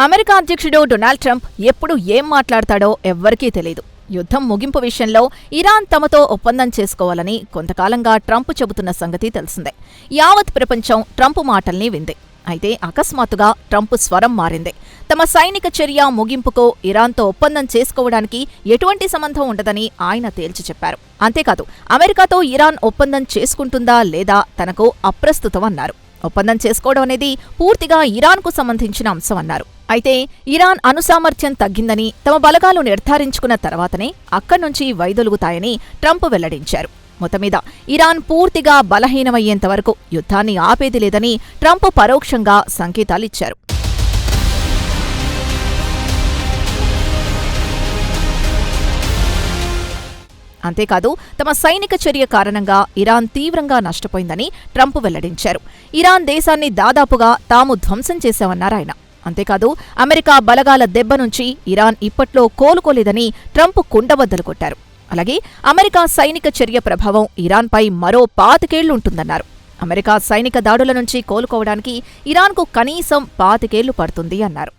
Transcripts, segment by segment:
America అధ్యక్షుడు Donald Trump ఎప్పుడు ఏం మాట్లాడతాడో ఎవ్వరికీ తెలీదు. యుద్ధం ముగింపు విషయంలో ఇరాన్ తమతో ఒప్పందం చేసుకోవాలని కొంతకాలంగా ట్రంప్ చెబుతున్న సంగతి తెలిసిందే. యావత్ ప్రపంచం ట్రంప్ మాటల్ని వింది. అయితే అకస్మాత్తుగా ట్రంప్ స్వరం మారింది. తమ సైనిక చర్య ముగింపుకు ఇరాన్తో ఒప్పందం చేసుకోవడానికి ఎటువంటి సంబంధం ఉండదని ఆయన తేల్చి చెప్పారు. అంతేకాదు, అమెరికాతో ఇరాన్ ఒప్పందం చేసుకుంటుందా లేదా తనకు అప్రస్తుతం అన్నారు. ఒప్పందం చేసుకోవడం అనేది పూర్తిగా ఇరాన్కు సంబంధించిన అంశం అన్నారు. అయితే ఇరాన్ అణుసామర్థ్యం తగ్గిందని తమ బలగాలు నిర్ధారించుకున్న తర్వాతనే అక్కడ్నుంచి వైదొలుగుతాయని ట్రంప్ వెల్లడించారు. మొత్తమీద ఇరాన్ పూర్తిగా బలహీనమయ్యేంతవరకు యుద్ధాన్ని ఆపేది లేదని ట్రంప్ పరోక్షంగా సంకేతాలిచ్చారు. అంతేకాదు, తమ సైనిక చర్య కారణంగా ఇరాన్ తీవ్రంగా నష్టపోయిందని ట్రంప్ వెల్లడించారు. ఇరాన్ దేశాన్ని దాదాపుగా తాము ధ్వంసం చేశామన్నారాయన. అంతేకాదు, అమెరికా బలగాల దెబ్బ నుంచి ఇరాన్ ఇప్పట్లో కోలుకోలేదని ట్రంప్ కుండబద్దలు కొట్టారు. అలాగే అమెరికా సైనిక చర్య ప్రభావం ఇరాన్పై మరో 25 ఏళ్లుంటుందన్నారు. అమెరికా సైనిక దాడుల నుంచి కోలుకోవడానికి ఇరాన్కు కనీసం 25 ఏళ్లు పడుతుంది అన్నారు.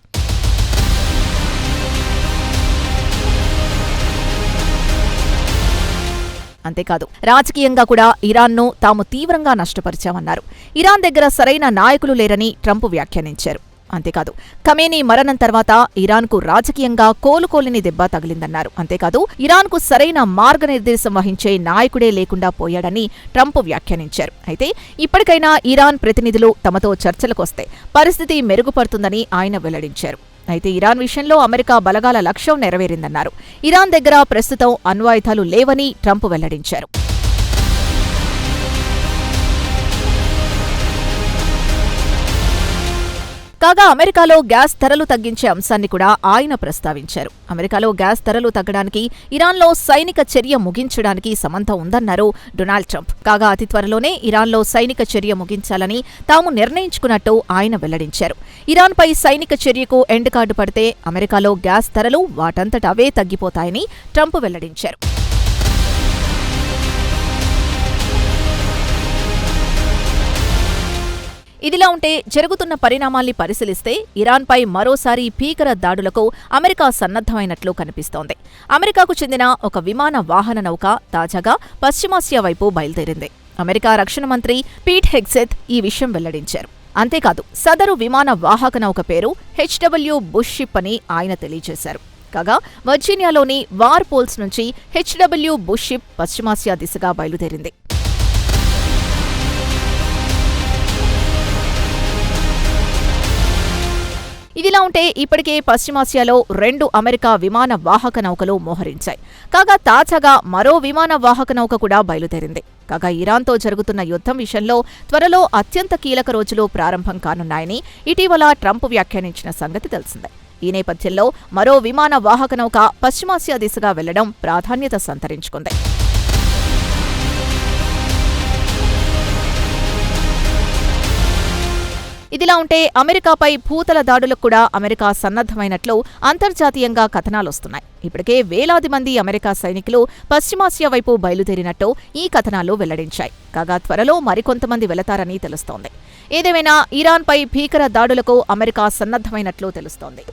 అంతేకాదు, రాజకీయంగా కూడా ఇరాన్ను తాము తీవ్రంగా నష్టపరిచామన్నారు. ఇరాన్ దగ్గర సరైన నాయకులు లేరని ట్రంప్ వ్యాఖ్యానించారు. అంతేకాదు, ఖమేనీ మరణం తర్వాత ఇరాన్కు రాజకీయంగా కోలుకోలేని దెబ్బ తగిలిందన్నారు. అంతేకాదు, ఇరాన్కు సరైన మార్గనిర్దేశం వహించే నాయకుడే లేకుండా పోయాడని ట్రంప్ వ్యాఖ్యానించారు. అయితే ఇప్పటికైనా ఇరాన్ ప్రతినిధులు తమతో చర్చలకొస్తే పరిస్థితి మెరుగుపడుతుందని ఆయన వెల్లడించారు. అయితే ఇరాన్ విషయంలో అమెరికా బలగాల లక్ష్యం నెరవేరిందన్నారు. ఇరాన్ దగ్గర ప్రస్తుతం అణ్వాయుధాలు లేవని ట్రంప్ వెల్లడించారు. కాగా అమెరికాలో గ్యాస్ ధరలు తగ్గించే అంశాన్ని కూడా ఆయన ప్రస్తావించారు. అమెరికాలో గ్యాస్ ధరలు తగ్గడానికి ఇరాన్లో సైనిక చర్య ముగించడానికి సంబంధం ఉందన్నారు డొనాల్డ్ ట్రంప్. కాగా అతి త్వరలోనే ఇరాన్లో సైనిక చర్య ముగించాలని తాము నిర్ణయించుకున్నట్టు ఆయన వెల్లడించారు. ఇరాన్పై సైనిక చర్యకు ఎండ్ కార్డు పడితే అమెరికాలో గ్యాస్ ధరలు వాటంతట అవే తగ్గిపోతాయని ట్రంప్ వెల్లడించారు. ఇదిలా ఉంటే జరుగుతున్న పరిణామాల్ని పరిశీలిస్తే ఇరాన్పై మరోసారి భీకర దాడులకు అమెరికా సన్నద్ధమైనట్లు కనిపిస్తోంది. అమెరికాకు చెందిన ఒక విమాన వాహన నౌక తాజాగా పశ్చిమాసియా వైపు బయలుదేరింది. అమెరికా రక్షణ మంత్రి పీట్ హెగ్సెత్ ఈ విషయం వెల్లడించారు. అంతేకాదు, సదరు విమాన వాహక నౌక పేరు HW బుష్ షిప్ అని ఆయన తెలియజేశారు. కాగా వర్జీనియాలోని వార్ పోల్స్ నుంచి HW బుష్ షిప్ పశ్చిమాసియా దిశగా బయలుదేరింది. ఇదిలా ఉంటే ఇప్పటికే పశ్చిమాసియాలో 2 అమెరికా విమాన వాహక నౌకలు మోహరించాయి. కాగా తాజాగా మరో విమాన వాహక నౌక కూడా బయలుదేరింది. కాగా ఇరాన్తో జరుగుతున్న యుద్ధం విషయంలో త్వరలో అత్యంత కీలక రోజులు ప్రారంభం కానున్నాయని ఇటీవల ట్రంప్ వ్యాఖ్యానించిన సంగతి తెలిసిందే. ఈ నేపథ్యంలో మరో విమాన వాహక నౌక పశ్చిమాసియా దిశగా వెళ్లడం ప్రాధాన్యత సంతరించుకుంది. ఇదిలా ఉంటే అమెరికాపై భూతల దాడులకు కూడా అమెరికా సన్నద్ధమైనట్లు అంతర్జాతీయంగా కథనాలొస్తున్నాయి. ఇప్పటికే వేలాది మంది అమెరికా సైనికులు పశ్చిమాసియా వైపు బయలుదేరినట్టు ఈ కథనాలు వెల్లడించాయి. కాగా త్వరలో మరికొంతమంది వెళతారని తెలుస్తోంది. ఏదేమైనా ఇరాన్పై భీకర దాడులకు అమెరికా సన్నద్ధమైనట్లు తెలుస్తోంది.